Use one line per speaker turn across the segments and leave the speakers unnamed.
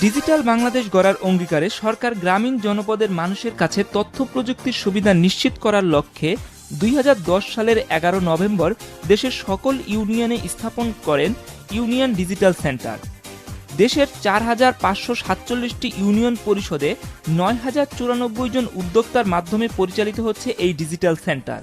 Digital Bangladesh গড়ার অঙ্গীকারে সরকার গ্রামীণ জনপদের মানুষের কাছে তথ্য প্রযুক্তির সুবিধা নিশ্চিত করার লক্ষ্যে 2010 সালের 11 নভেম্বর দেশের সকল ইউনিয়নে স্থাপন করেন ইউনিয়ন ডিজিটাল সেন্টার। দেশের 4,547টি ইউনিয়ন পরিষদে 9,094 জন উদ্যোক্তার মাধ্যমে পরিচালিত হচ্ছে এই ডিজিটাল সেন্টার।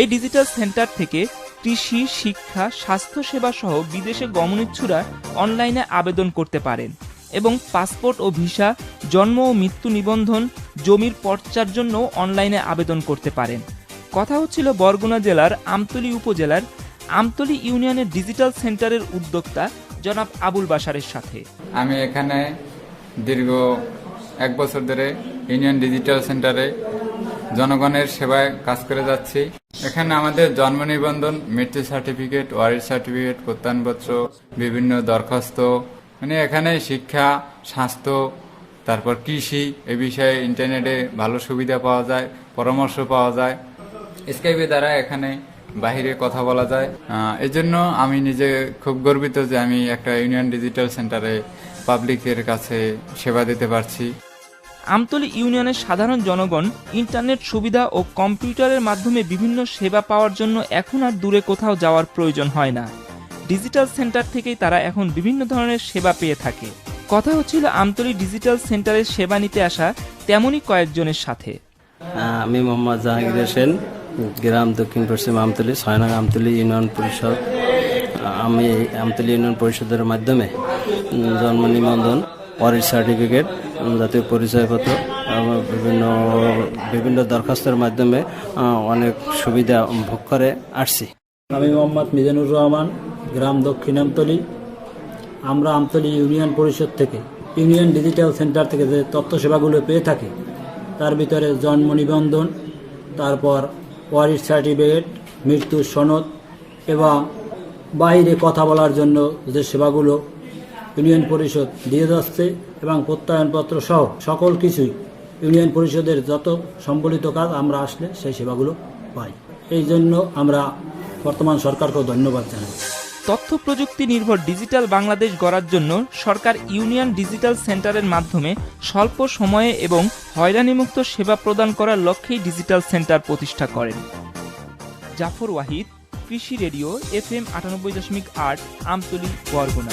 এই ডিজিটাল সেন্টার থেকে কৃষি, শিক্ষা, স্বাস্থ্যসেবা সহ বিদেশে গমনিচ্ছুরা অনলাইনে আবেদন করতে পারেন এবং পাসপোর্ট ও ভিসা, জন্ম ও মৃত্যু নিবন্ধন, জমির পর্চার জন্য অনলাইনে আবেদন করতে পারেন। কথা হচ্ছিল বরগুনা জেলার আমতলী উপজেলার আমতলী ইউনিয়নের ডিজিটাল সেন্টারের উদ্যোক্তা জনাব আবুল বাশারের সাথে।
আমি এখানে দীর্ঘ 1 বছর ধরে ইউনিয়ন ডিজিটাল সেন্টারে জনগণের সেবায় কাজ করে যাচ্ছি। এখানে আমাদের জন্ম নিবন্ধন, মৃত্যু সার্টিফিকেট, ওয়ারিশ সার্টিফিকেট, প্রত্যয়নপত্র, বিভিন্ন দরখাস্ত, মানে এখানে শিক্ষা, স্বাস্থ্য, তারপর কৃষি এ বিষয়ে ইন্টারনেটে ভালো সুবিধা পাওয়া যায়, পরামর্শ পাওয়া যায়। স্কাইপে দ্বারা এখানে বাহিরে কথা বলা যায়। এজন্য আমি নিজে খুব গর্বিত যে আমি একটা ইউনিয়ন ডিজিটাল সেন্টারে পাবলিকের কাছে সেবা দিতে পারছি।
আমতলী ইউনিয়নের সাধারণ জনগণ ইন্টারনেট সুবিধা ও কম্পিউটারের মাধ্যমে বিভিন্ন সেবা পাওয়ার জন্য এখন আর দূরে কোথাও যাওয়ার প্রয়োজন হয় না। ডিজিটাল সেন্টার থেকেই তারা এখন বিভিন্ন ধরনের সেবা পেয়ে থাকে। কথা হচ্ছিল আমতলী ডিজিটাল সেন্টারের সেবা নিতে আসা তেমনই কয়েকজনের সাথে।
আমি মোহাম্মদ জাহাঙ্গীর হোসেন, গ্রাম দক্ষিণ পশ্চিম আমতলী, 6 নং আমতলী ইউনিয়ন পরিষদ। আমি আমতলী ইউনিয়ন পরিষদের মাধ্যমে জন্ম নিবন্ধন, ওয়ারিশ সার্টিফিকেট, জাতীয় পরিচয়পত্র, বিভিন্ন দরখাস্তের মাধ্যমে অনেক সুবিধা ভোগ করে আসছি।
আমি মোহাম্মদ মিজানুর রহমান, গ্রাম দক্ষিণ আমতলী। আমরা আমতলী ইউনিয়ন পরিষদ থেকে ইউনিয়ন ডিজিটাল সেন্টার থেকে যে তথ্য সেবাগুলো পেয়ে থাকি তার ভিতরে জন্ম নিবন্ধন, তারপর ওয়ারিশ সার্টিফিকেট, মৃত্যুর সনদ এবং বাইরে কথা বলার জন্য যে সেবাগুলো ইউনিয়ন পরিষদ দিয়ে যাচ্ছে এবং প্রত্যয়নপত্র সহ সকল কিছুই ইউনিয়ন পরিষদের যত সম্বলিত কাজ আমরা আসলে সেই সেবাগুলো পাই। এই জন্য আমরা বর্তমান সরকারকেও ধন্যবাদ জানাই।
তথ্য প্রযুক্তি নির্ভর ডিজিটাল বাংলাদেশ গড়ার জন্য সরকার ইউনিয়ন ডিজিটাল সেন্টারের মাধ্যমে স্বল্প সময়ে এবং হয়রানিমুক্ত সেবা প্রদান করার লক্ষ্যেই ডিজিটাল সেন্টার প্রতিষ্ঠা করেন। জাফর ওয়াহিদ, কৃষি রেডিও, FM 98.8, আমতলী, বরগুনা।